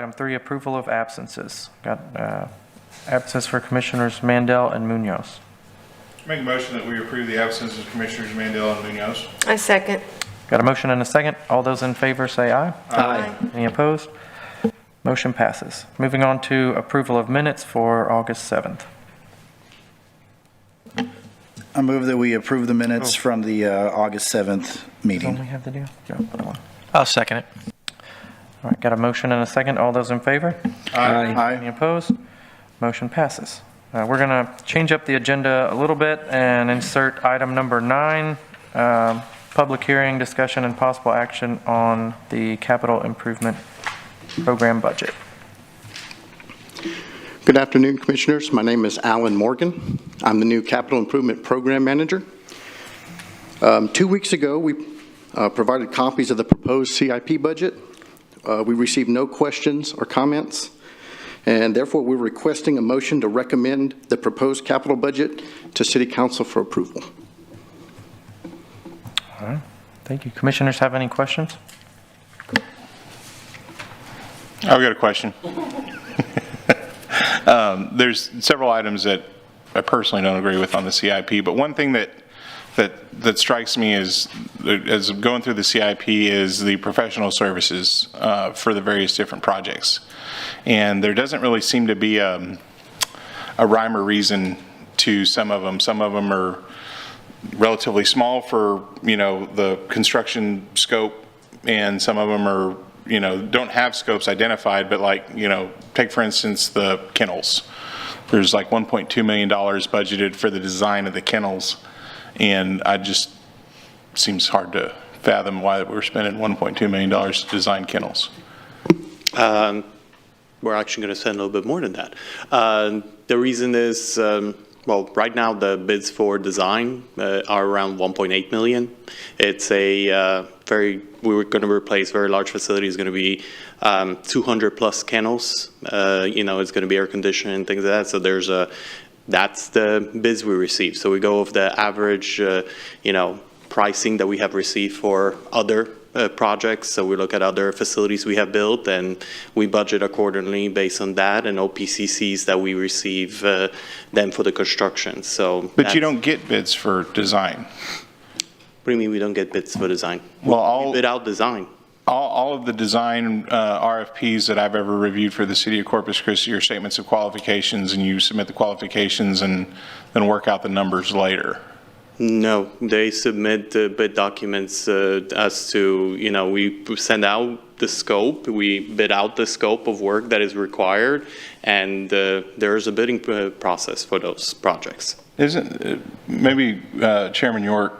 item 3, approval of absences. Got absences for Commissioners Mandel and Munoz. Make a motion that we approve the absences of Commissioners Mandel and Munoz. I second. Got a motion and a second. All those in favor say aye. Aye. Any opposed? Motion passes. Moving on to approval of minutes for August 7th. I move that we approve the minutes from the August 7th meeting. Don't we have to do? Go. I'll second it. All right, got a motion and a second. All those in favor? Aye. Any opposed? Motion passes. We're going to change up the agenda a little bit and insert item number 9, public hearing, discussion, and possible action on the capital improvement program budget. Good afternoon, Commissioners. My name is Alan Morgan. I'm the new Capital Improvement Program Manager. 2 weeks ago, we provided copies of the proposed CIP budget. We received no questions or comments, and therefore we're requesting a motion to recommend the proposed capital budget to City Council for approval. All right, thank you. Commissioners have any questions? I've got a question. There's several items that I personally don't agree with on the CIP, but one thing that strikes me as going through the CIP is the professional services for the various different projects. And there doesn't really seem to be a rhyme or reason to some of them. Some of them are relatively small for, the construction scope, and some of them are, don't have scopes identified, but take for instance the kennels. There's like $1.2 million budgeted for the design of the kennels, and seems hard to fathom why we're spending $1.2 million to design kennels. We're actually going to spend a little bit more than that. The reason is, right now the bids for design are around 1.8 million. It's we're going to replace very large facilities. It's going to be 200 plus kennels. It's going to be air conditioning and things like that. So that's the bids we receive. So we go with the average, pricing that we have received for other projects. So we look at other facilities we have built, and we budget accordingly based on that, and OPCCs that we receive then for the construction. But you don't get bids for design. What do you mean we don't get bids for design? Well, we bid out design. All of the design RFPs that I've ever reviewed for the city of Corpus Christi are statements of qualifications, and you submit the qualifications and then work out the numbers later. No, they submit the bid documents as to, we send out the scope, we bid out the scope of work that is required, and there is a bidding process for those projects. Chairman York,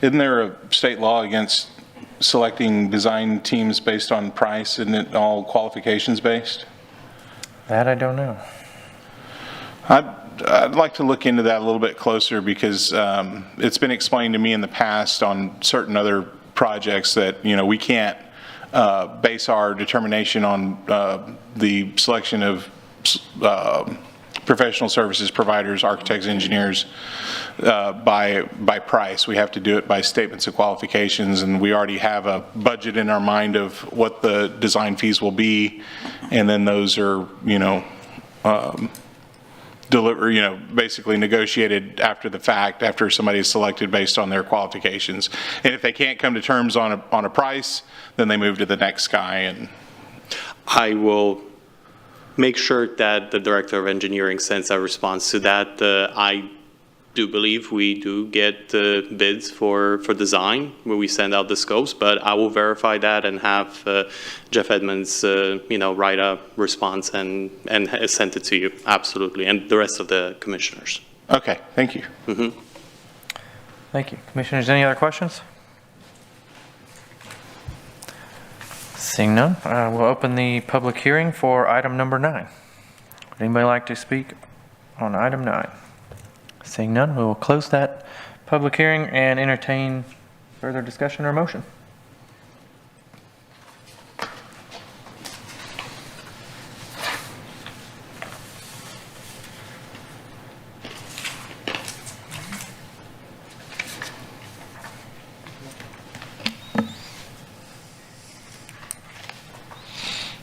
isn't there a state law against selecting design teams based on price? Isn't it all qualifications based? That I don't know. I'd like to look into that a little bit closer, because it's been explained to me in the past on certain other projects that, we can't base our determination on the selection of professional services providers, architects, engineers, by price. We have to do it by statements of qualifications, and we already have a budget in our mind of what the design fees will be, and then those are, basically negotiated after the fact, after somebody is selected based on their qualifications. And if they can't come to terms on a price, then they move to the next guy. And I will make sure that the Director of Engineering sends a response to that. I do believe we do get bids for design where we send out the scopes, but I will verify that and have Jeff Edmonds, write a response and send it to you. Absolutely, and the rest of the commissioners. Okay, thank you. Mm-hmm. Thank you. Commissioners, any other questions? Seeing none, we'll open the public hearing for item number 9. Would anybody like to speak on item 9? Seeing none, we will close that public hearing and entertain further discussion or motion.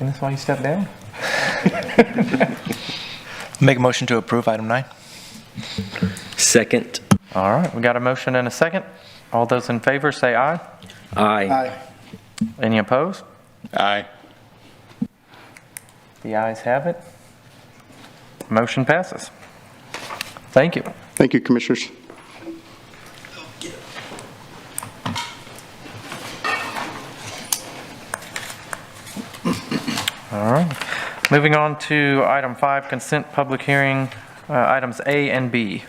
And that's why you stepped down? Make a motion to approve item 9. Second. All right, we got a motion and a second. All those in favor say aye. Aye. Aye. Any opposed? Aye. The ayes have it. Motion passes. Thank you. Thank you, Commissioners. All right. Moving on to item 5, consent public hearing, items A and B.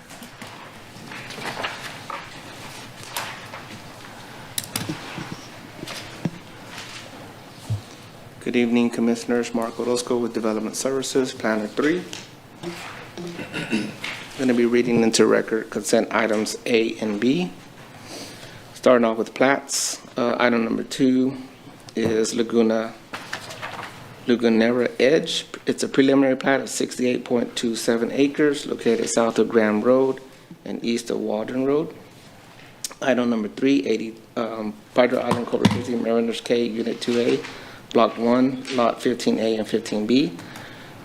Good evening, Commissioners. Mark Orozco with Development Services, Planner 3. Going to be reading into record consent items A and B. Starting off with plats. Item number 2 is Lagunera Edge. It's a preliminary plat of 68.27 acres located south of Graham Road and east of Waldron Road. Item number 3, Padre Island, Corpus Christi, Mariners Cay, Unit 2A. Block 1, Lot 15A and 15B.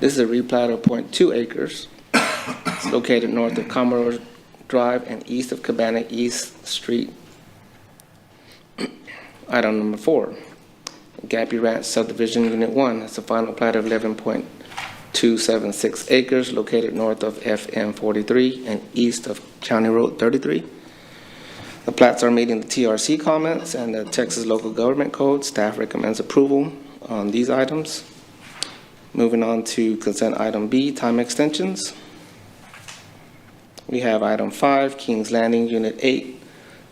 This is a replat of 0.2 acres. It's located north of Commodore Drive and east of Cabana East Street. Item number 4, Gappy Ranch Subdivision Unit 1. It's a final plat of 11.276 acres located north of FM 43 and east of County Road 33. The plats are meeting the TRC comments and the Texas Local Government Code. Staff recommends approval on these items. Moving on to consent item B, time extensions. We have item 5, Kings Landing, Unit 8.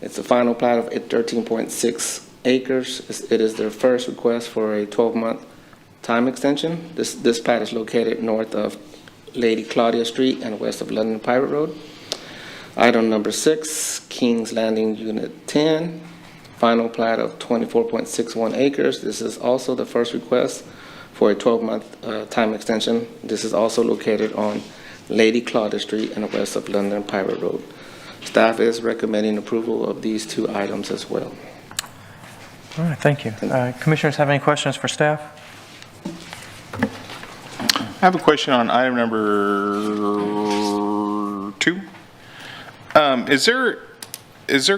It's a final plat of 13.6 acres. It is their first request for a 12-month time extension. This plat is located north of Lady Claudia Street and west of London Pirate Road. Item number 6, Kings Landing, Unit 10, final plat of 24.61 acres. This is also the first request for a 12-month time extension. This is also located on Lady Claudia Street and west of London Pirate Road. Staff is recommending approval of these 2 items as well. All right, thank you. Commissioners have any questions for staff? I have a question on item number 2. Is there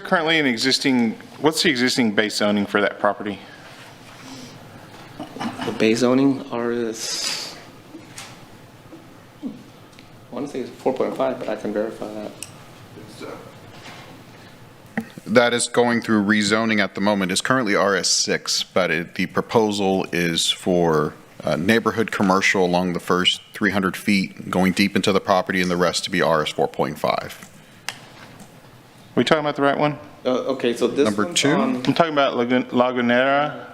currently an existing, what's the existing base zoning for that property? The base zoning is, I want to say it's 4.5, but I can verify that. That is going through rezoning at the moment. It's currently RS6, but the proposal is for neighborhood commercial along the first 300 feet, going deep into the property, and the rest to be RS 4.5. We talking about the right one? Okay, so this Number one's 2? on- I'm talking about Lagunera.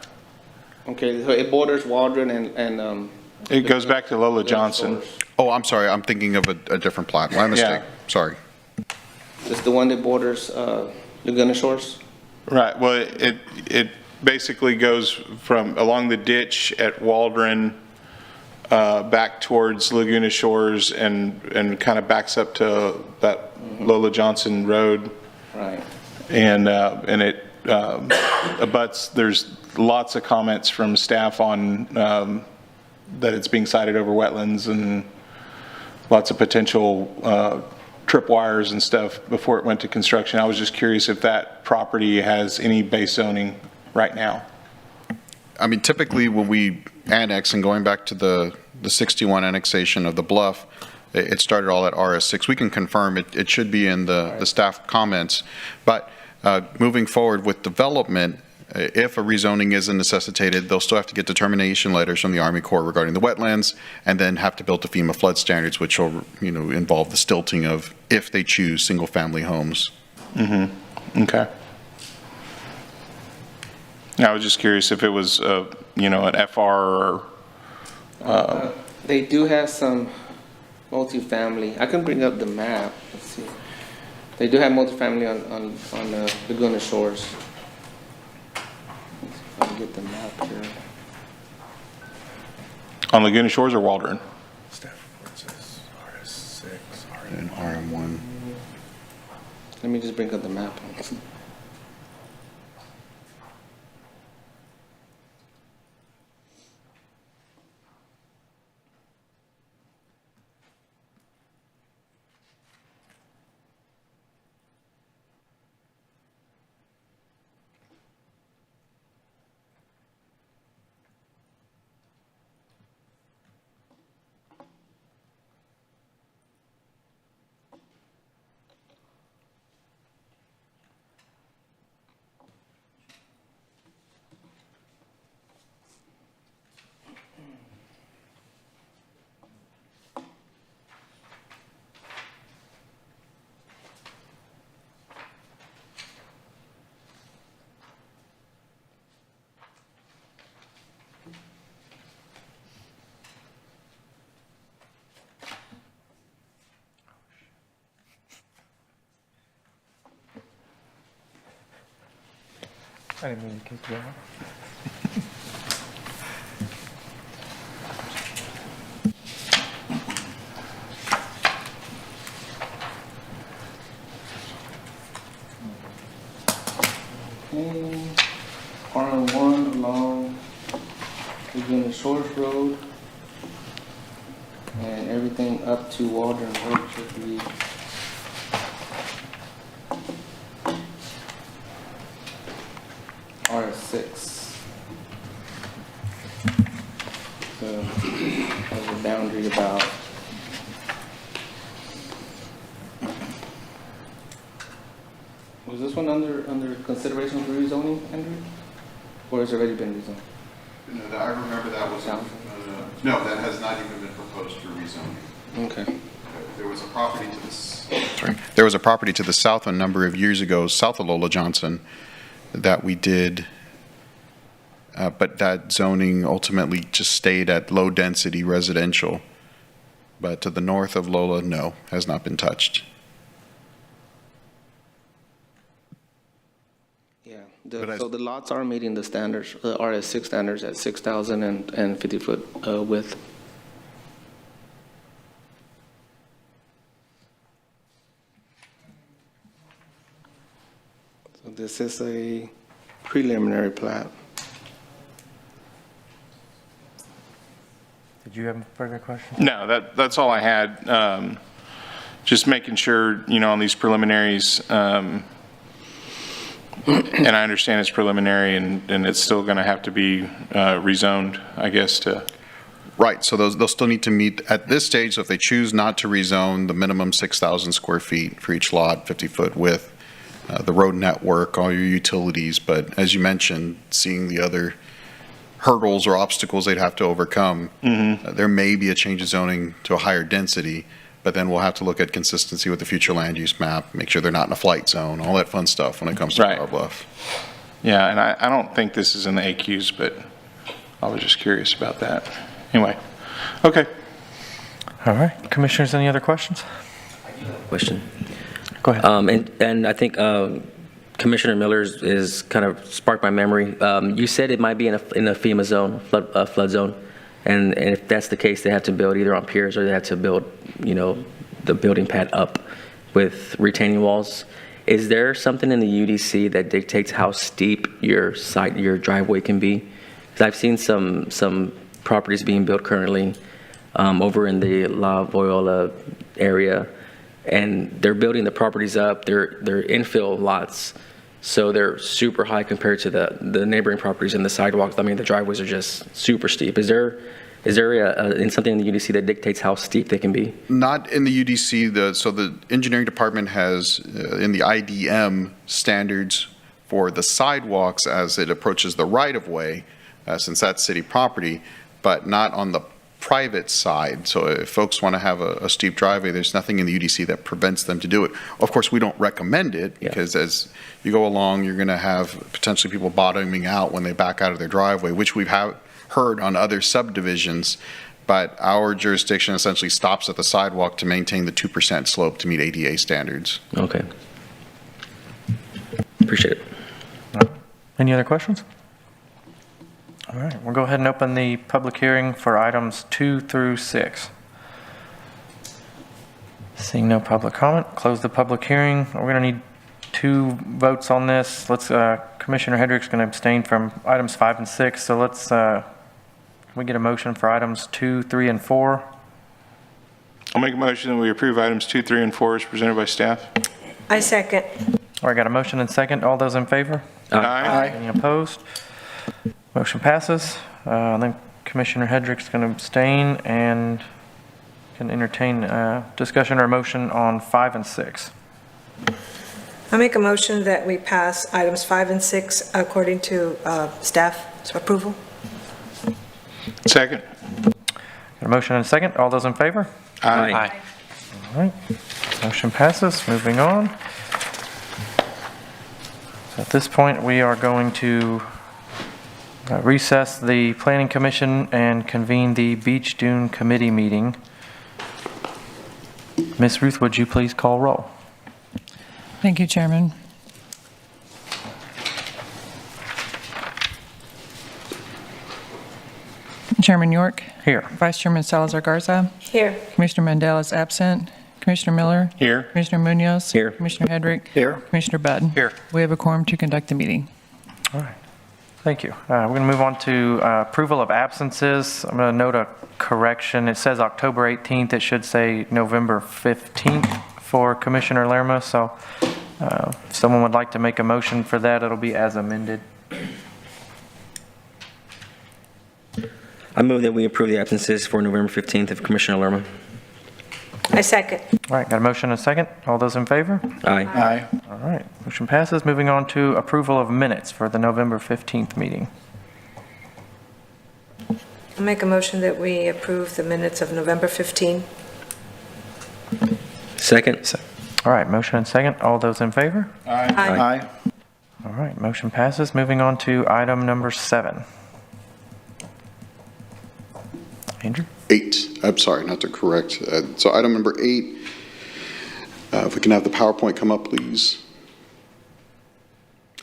Okay, so it borders Waldron and It goes back to Lola Johnson. Oh, I'm sorry. I'm thinking of a different plat. My mistake. Sorry. It's the one that borders Laguna Shores? Right, well, it basically goes from along the ditch at Waldron back towards Laguna Shores and kind of backs up to that Lola Johnson Road. Right. And it abuts, there's lots of comments from staff on that it's being sited over wetlands and lots of potential tripwires and stuff before it went to construction. I was just curious if that property has any base zoning right now. I mean, typically when we annex, and going back to the 61 annexation of the Bluff, it started all at RS6. We can confirm it should be in the staff comments. But moving forward with development, if a rezoning isn't necessitated, they'll still have to get determination letters from the Army Corps regarding the wetlands, and then have to build to FEMA flood standards, which will, involve the stilting of if they choose single-family homes. Mm-hmm. Okay. I was just curious if it was, an FR or. They do have some multifamily. I can bring up the map. Let's see. They do have multifamily on Laguna Shores. If I can get the map here. On Laguna Shores or Waldron? And RM1. Let me just bring up the map. I didn't mean to kick you out. Okay, RM1 along Virginia Shores Road, and everything up to Waldron Road should be R6. So there's a boundary about was this one under consideration for rezoning, Andrew? Or has it already been rezoned? No, I remember that was, no, that has not even been proposed for rezoning. Okay. There was a property to there was a property to the south a number of years ago, south of Lola Johnson, that we did, but that zoning ultimately just stayed at low-density residential. But to the north of Lola, no, has not been touched. Yeah, But so the lots are meeting the standards, RS6 standards at 6,000 and 50-foot width. So this is a preliminary plat. Did you have further questions? No, that's all I had. Just making sure, on these preliminaries, and I understand it's preliminary and it's still going to have to be rezoned, I guess, to. Right, so they'll still need to meet, at this stage, so if they choose not to rezone, the minimum 6,000 square feet for each lot, 50-foot width, the road network, all your utilities, but as you mentioned, seeing the other hurdles or obstacles they'd have to overcome, there may be a change of zoning to a higher density, but then we'll have to look at consistency with the future land use map, make sure they're not in a flight zone, all that fun stuff when it comes to Right. Flower Bluff. Yeah, and I don't think this is in the AQs, but I was just curious about that. Anyway, okay. All right. Commissioners, any other questions? Question. Go ahead. And I think Commissioner Miller's is kind of sparked my memory. You said it might be in a FEMA zone, flood zone, and if that's the case, they have to build either on piers or they have to build, the building pad up with retaining walls. Is there something in the UDC that dictates how steep your driveway can be? Because I've seen some properties being built currently over in the La Voyola area, and they're building the properties up. They're infill lots, so they're super high compared to the neighboring properties, and the sidewalks. I mean, the driveways are just super steep. Is there something in the UDC that dictates how steep they can be? Not in the UDC, so the engineering department has, in the IDM standards for the sidewalks as it approaches the right-of-way, since that's city property, but not on the private side. So if folks want to have a steep driveway, there's nothing in the UDC that prevents them to do it. Of course, we don't recommend it because as you go along, you're going to have potentially people bottoming out when they back out of their driveway, which we've heard on other subdivisions, but our jurisdiction essentially stops at the sidewalk to maintain the 2% slope to meet ADA standards. Okay. Appreciate it. Any other questions? All right, we'll go ahead and open the public hearing for items 2 through 6. Seeing no public comment, close the public hearing. We're going to need 2 votes on this. Commissioner Hedrick's going to abstain from items 5 and 6, so let's, we get a motion for items 2, 3, and 4. I'll make a motion that we approve items 2, 3, and 4 as presented by staff. I second. All right, got a motion and second. All those in favor? Aye. Any opposed? Motion passes. Then Commissioner Hedrick's going to abstain and can entertain discussion or motion on 5 and 6. I make a motion that we pass items 5 and 6 according to staff's approval. Second. Got a motion and a second. All those in favor? Aye. All right. Motion passes. Moving on. So at this point, we are going to recess the Planning Commission and convene the Beach Dune Committee meeting. Ms. Ruth, would you please call roll? Chairman York, Here. Vice Chairman Salazar Garza, Here. Commissioner Mandela is absent, Commissioner Miller, Here. Commissioner Munoz. Here. Commissioner Hedrick. Here. Commissioner Button. Here. We have a quorum to conduct the meeting. All right. Thank you. We're going to move on to approval of absences. I'm going to note a correction. It says October 18th. It should say November 15th for Commissioner Lerma. So if someone would like to make a motion for that, it'll be as amended. I move that we approve the absences for November 15th of Commissioner Lerma. I second. All right, got a motion and a second. All those in favor? Aye. Aye. All right, motion passes. Moving on to approval of minutes for the November 15th meeting. I make a motion that we approve the minutes of November 15. Second. All right, motion and second. All those in favor? Aye. All right, motion passes. Moving on to item number 7. Andrew? 8, I'm sorry, not to correct. So item number 8, if we can have the PowerPoint come up, please.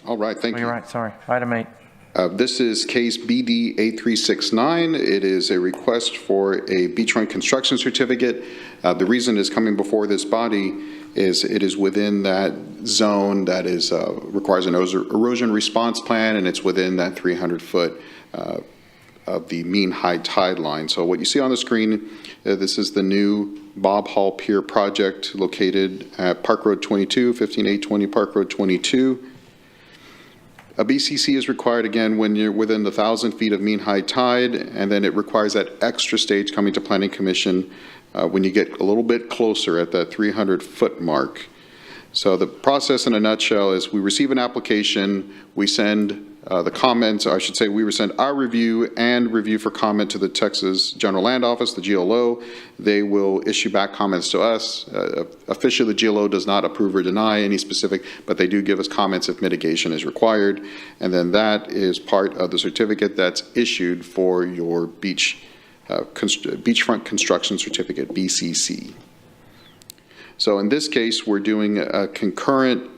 All right, thank Oh, you. you're right, sorry. Item 8. This is case BD 8369. It is a request for a beachfront construction certificate. The reason it's coming before this body is it is within that zone that is requires an erosion response plan, and it's within that 300-foot of the mean high tide line. So what you see on the screen, this is the new Bob Hall Pier project located at Park Road 22, 15820 Park Road 22. A BCC is required, again, when you're within the 1,000 feet of mean high tide, and then it requires that extra stage coming to Planning Commission when you get a little bit closer at that 300-foot mark. So the process in a nutshell is we receive an application, we send the comments, or I should say we send our review and review for comment to the Texas General Land Office, the GLO. They will issue back comments to us. Officially, the GLO does not approve or deny any specific, but they do give us comments if mitigation is required. And then that is part of the certificate that's issued for your beachfront construction certificate, BCC. So in this case, we're doing a concurrent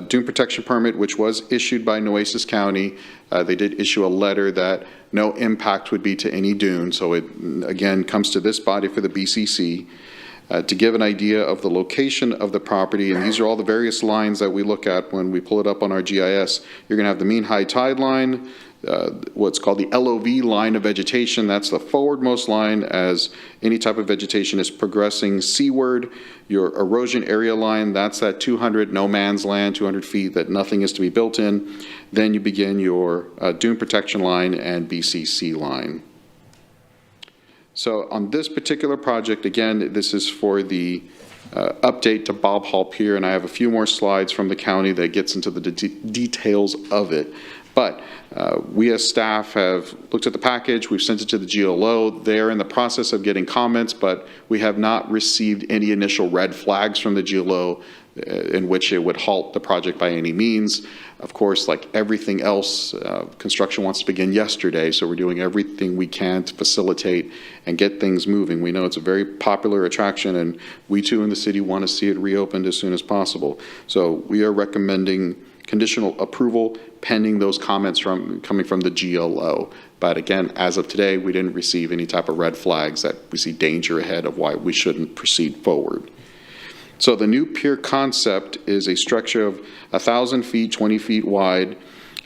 dune protection permit, which was issued by Nueces County. They did issue a letter that no impact would be to any dune. So it, again, comes to this body for the BCC to give an idea of the location of the property. And these are all the various lines that we look at when we pull it up on our GIS. You're going to have the mean high tide line, what's called the LOV line of vegetation. That's the forwardmost line as any type of vegetation is progressing seaward. Your erosion area line, that's that 200 no man's land, 200 feet that nothing is to be built in. Then you begin your dune protection line and BCC line. So on this particular project, again, this is for the update to Bob Hall Pier, and I have a few more slides from the county that gets into the details of it. But we as staff have looked at the package, we've sent it to the GLO. They're in the process of getting comments, but we have not received any initial red flags from the GLO in which it would halt the project by any means. Of course, like everything else, construction wants to begin yesterday, so we're doing everything we can to facilitate and get things moving. We know it's a very popular attraction, and we too in the city want to see it reopened as soon as possible. So we are recommending conditional approval pending those comments coming from the GLO. But again, as of today, we didn't receive any type of red flags that we see danger ahead of why we shouldn't proceed forward. So the new pier concept is a structure of 1,000 feet, 20 feet wide,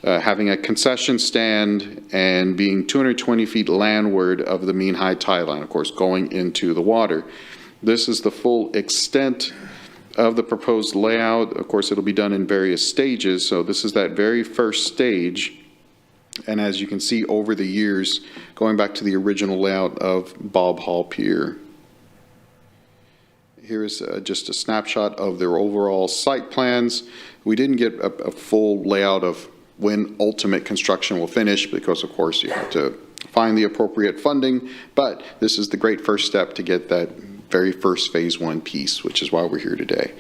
having a concession stand and being 220 feet landward of the mean high tide line, of course, going into the water. This is the full extent of the proposed layout. Of course, it'll be done in various stages. So this is that very first stage. And as you can see over the years, going back to the original layout of Bob Hall Pier. Here is just a snapshot of their overall site plans. We didn't get a full layout of when ultimate construction will finish because, of course, you have to find the appropriate funding. But this is the great first step to get that very first phase 1 piece, which is why we're here today.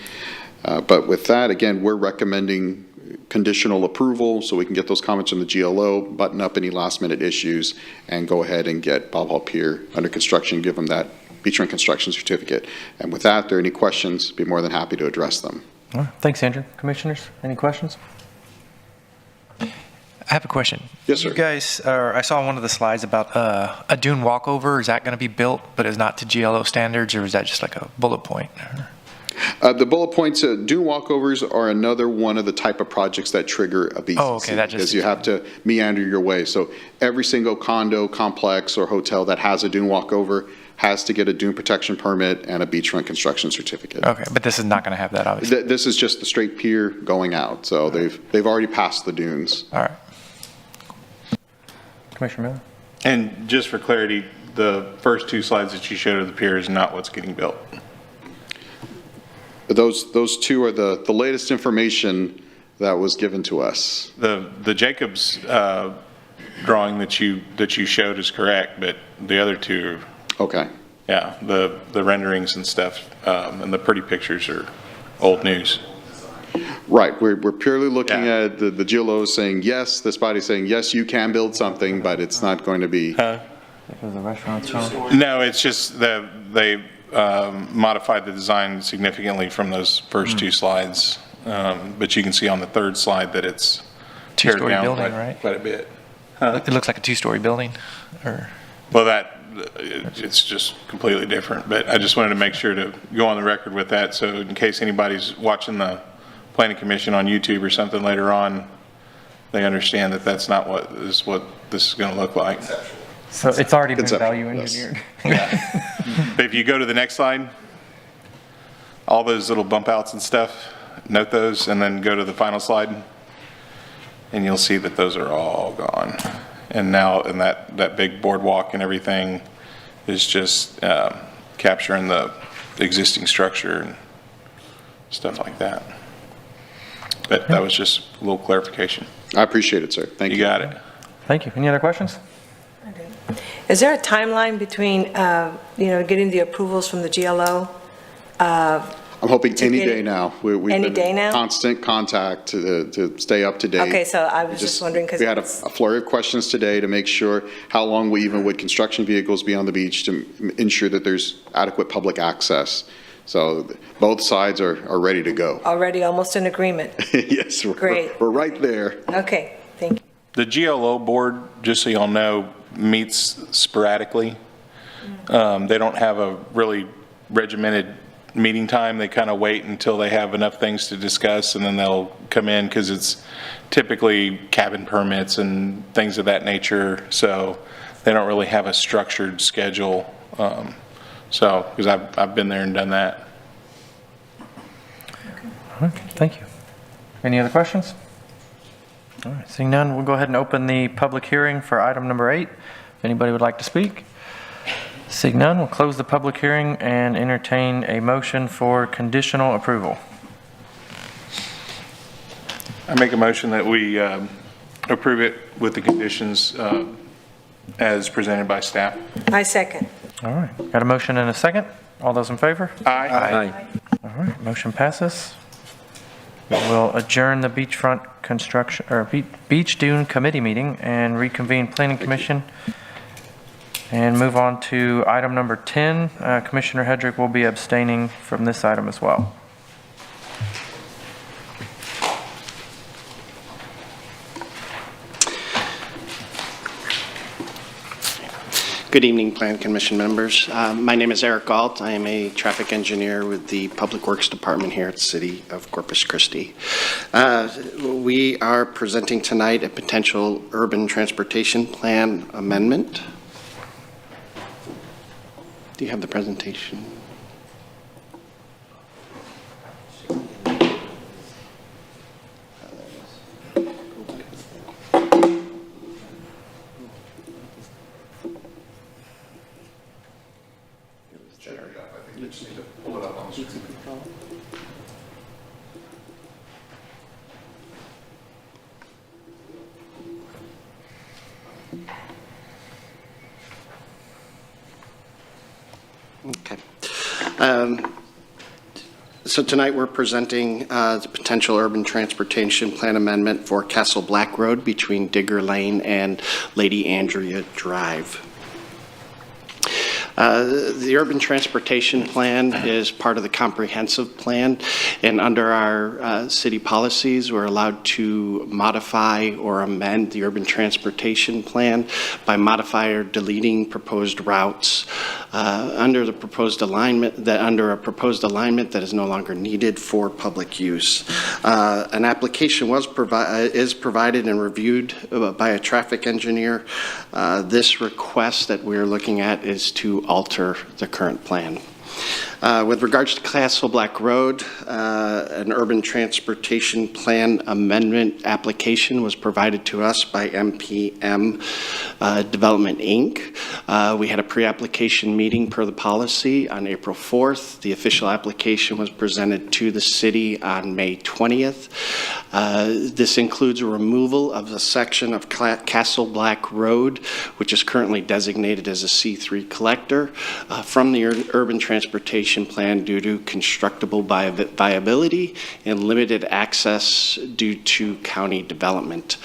But with that, again, we're recommending conditional approval so we can get those comments from the GLO, button up any last minute issues, and go ahead and get Bob Hall Pier under construction, give them that beachfront construction certificate. And with that, if there are any questions, be more than happy to address them. All right. Thanks, Andrew. Commissioners, any questions? I have a question. Yes, sir. You guys, I saw one of the slides about a dune walkover. Is that going to be built, but is not to GLO standards, or is that just like a bullet point? The bullet points, dune walkovers are another one of the type of projects that trigger a BCC. Oh, okay, that just- Because you have to meander your way. So every single condo, complex, or hotel that has a dune walkover has to get a dune protection permit and a beachfront construction certificate. Okay, but this is not going to have that, obviously. This is just the straight pier going out, so they've already passed the dunes. All right. Commissioner Miller? And just for clarity, the first two slides that you showed of the pier is not what's getting built. Those two are the latest information that was given to us. The Jacobs drawing that you showed is correct, but the other two, Okay. yeah, the renderings and stuff, and the pretty pictures are old news. Right, we're purely looking Yeah. at the GLO saying, yes, this body's saying, yes, you can build something, but it's not going to be. Because the restaurant's on. No, it's just that they modified the design significantly from those first two slides. But you can see on the third slide that it's teared Two-story down building, right? quite a bit. It looks like a two-story building, or? Well, it's just completely different, but I just wanted to make sure to go on the record with that, so in case anybody's watching the Planning Commission on YouTube or something later on, they understand that that's not what this is going to look like. So it's already been Conceptual, value yes. engineered? But if you go to the next slide, all those little bump outs and stuff, note those, and then go to the final slide, and you'll see that those are all gone. And now, and that big boardwalk and everything is just capturing the existing structure and stuff like that. But that was just a little clarification. I appreciate it, sir. Thank you. You got it. Thank you. Any other questions? Is there a timeline between, getting the approvals from the GLO? I'm hoping To any get day it- now. We've any been day in now? constant contact to stay up to date. Okay, so I was just wondering, because We had a flurry of questions today to make sure how long would construction vehicles be on the beach to ensure that there's adequate public access. So both sides are ready to go. already almost in agreement. Yes, Great. we're right there. Okay, thank you. The GLO board, just so y'all know, meets sporadically. They don't have a really regimented meeting time. They kind of wait until they have enough things to discuss, and then they'll come in, because it's typically cabin permits and things of that nature. So they don't really have a structured schedule. Because I've been there and done that. Okay, thank you. Any other questions? All right, seeing none, we'll go ahead and open the public hearing for item number 8. If anybody would like to speak. Seeing none, we'll close the public hearing and entertain a motion for conditional approval. I make a motion that we approve it with the conditions as presented by staff. I second. All right, got a motion and a second. All those in favor? Aye. All right, motion passes. We'll adjourn the beachfront construction, or beach dune committee meeting and reconvene planning commission. And move on to item number 10. Commissioner Hedrick will be abstaining from this item as well. Good evening, Plan Commission members. My name is Eric Galt. I am a traffic engineer with the Public Works Department here at the City of Corpus Christi. We are presenting tonight a potential urban transportation plan amendment. Do you have the presentation? Okay. So tonight we're presenting the potential urban transportation plan amendment for Castle Black Road between Digger Lane and Lady Andrea Drive. The urban transportation plan is part of the comprehensive plan, and under our city policies, we're allowed to modify or amend the urban transportation plan by modifying or deleting proposed routes under a proposed alignment that is no longer needed for public use. An application is provided and reviewed by a traffic engineer. This request that we're looking at is to alter the current plan. With regards to Castle Black Road, an urban transportation plan amendment application was provided to us by MPM Development, Inc. We had a pre-application meeting per the policy on April 4th. The official application was presented to the city on May 20th. This includes a removal of a section of Castle Black Road, which is currently designated as a C3 collector, from the urban transportation plan due to constructible viability and limited access due to county development.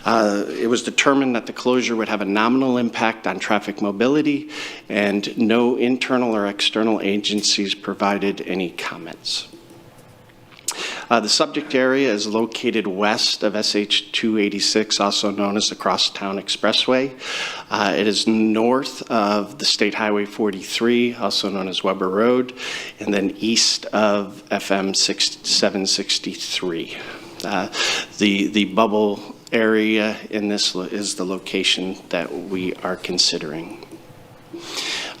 It was determined that the closure would have a nominal impact on traffic mobility, and no internal or external agencies provided any comments. The subject area is located west of SH 286, also known as the Crosstown Expressway. It is north of the State Highway 43, also known as Weber Road, and then east of FM 763. The bubble area in this is the location that we are considering.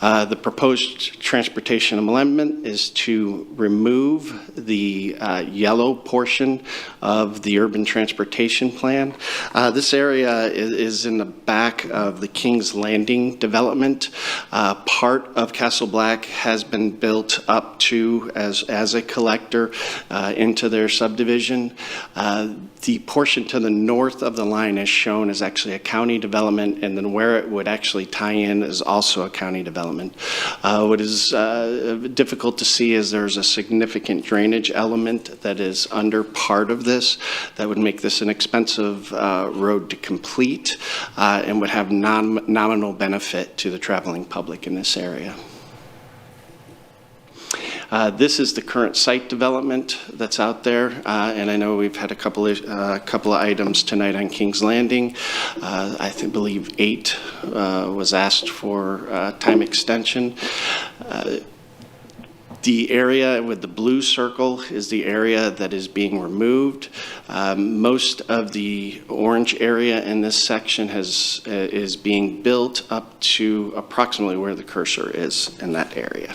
The proposed transportation amendment is to remove the yellow portion of the urban transportation plan. This area is in the back of the King's Landing development. Part of Castle Black has been built up to as a collector into their subdivision. The portion to the north of the line is shown as actually a county development, and then where it would actually tie in is also a county development. What is difficult to see is there's a significant drainage element that is under part of this that would make this an expensive road to complete and would have nominal benefit to the traveling public in this area. This is the current site development that's out there, and I know we've had a couple of items tonight on King's Landing. I believe 8 was asked for time extension. The area with the blue circle is the area that is being removed. Most of the orange area in this section is being built up to approximately where the cursor is in that area.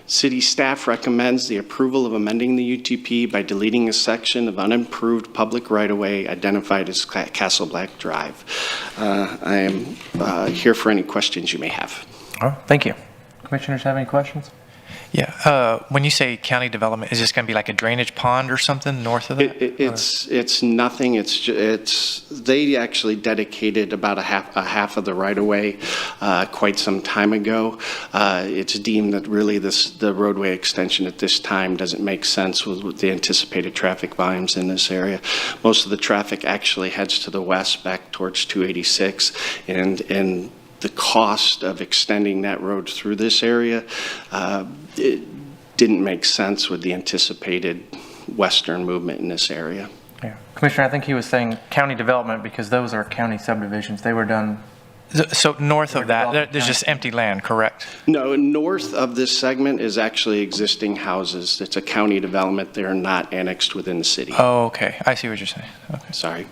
City staff recommends the approval of amending the UTP by deleting a section of unimproved public right-of-way identified as Castle Black Drive. I am here for any questions you may have. All right, thank you. Commissioners have any questions? Yeah, when you say county development, is this going to be like a drainage pond or something north of that? It's nothing. They actually dedicated about a half of the right of way quite some time ago. It's deemed that really the roadway extension at this time doesn't make sense with the anticipated traffic volumes in this area. Most of the traffic actually heads to the west back towards 286, and the cost of extending that road through this area, it didn't make sense with the anticipated western movement in this area. Yeah. Commissioner, I think he was saying county development because those are county subdivisions. They were done. So north of that, there's just empty land, correct? No, north of this segment is actually existing houses. It's a county development. They're not annexed within the city. Oh, okay. I see what you're saying. Okay. Sorry.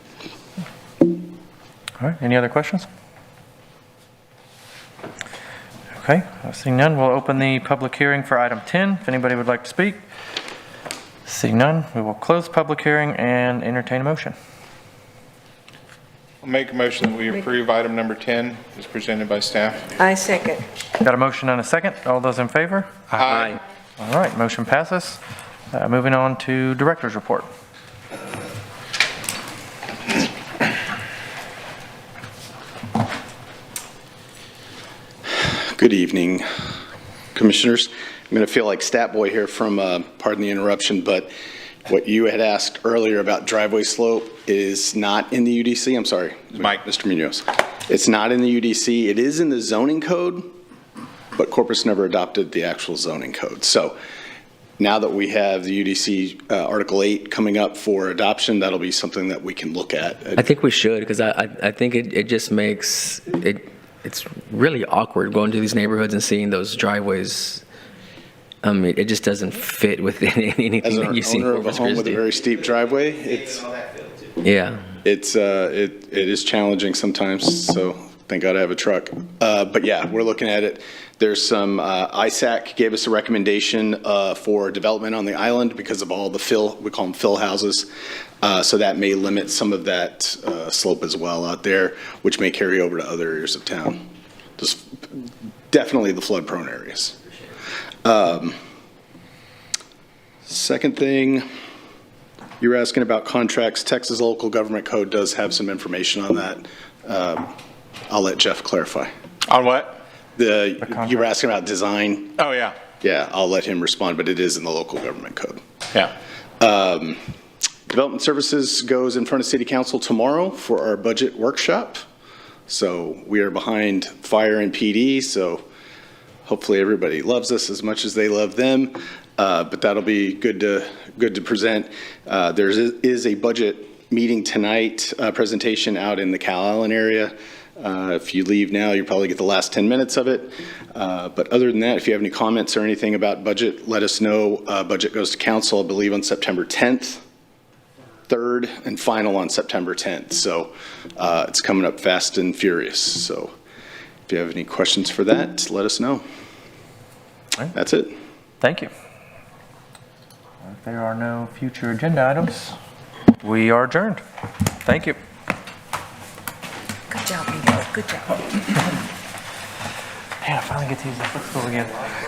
All right. Any other questions? Okay, seeing none, we'll open the public hearing for item 10. If anybody would like to speak. Seeing none, we will close public hearing and entertain a motion. I'll make a motion that we approve item number 10 as presented by staff. I second. Got a motion and a second. All those in favor? Aye. All right, motion passes. Moving on to director's report. Good evening, Commissioners. I'm going to feel like stat boy here from, pardon the interruption, but What you had asked earlier about driveway slope is not in the UDC. I'm sorry, Mike. Mr. Munoz. It's not in the UDC. It is in the zoning code, but Corpus never adopted the actual zoning code. So now that we have the UDC Article 8 coming up for adoption, that'll be something that we can look at. I think we should, because I think it just makes it's really awkward going to these neighborhoods and seeing those driveways. I mean, it just doesn't fit within anything As that an you see in owner of a Corpus home with a Christi. very steep driveway, it is challenging sometimes, so thank God I have a truck. But yeah, we're looking at it. There's some, ISAC gave us a recommendation for development on the island because of all the fill, we call them fill houses. So that may limit some of that slope as well out there, which may carry over to other areas of town. Just definitely the flood prone areas. Second thing, you were asking about contracts. Texas Local Government Code does have some information on that. I'll let Jeff clarify. On what? You were asking about design. Oh, yeah. Yeah, I'll let him respond, but it is in the local government code. Yeah. Development Services goes in front of City Council tomorrow for our budget workshop. So we are behind fire and PD, so hopefully everybody loves us as much as they love them. But that'll be good to present. There is a budget meeting tonight, presentation out in the Cal Allen area. If you leave now, you'll probably get the last 10 minutes of it. But other than that, if you have any comments or anything about budget, let us know. Budget goes to council, I believe, on September 10th, 3rd, and final on September 10th. So it's coming up fast and furious. So if you have any questions for that, let us know. Right. That's it. Thank you. If there are no future agenda items, we are adjourned. Thank you. Good job, Miguel. Good job. Man, I finally get to use that bookstore again.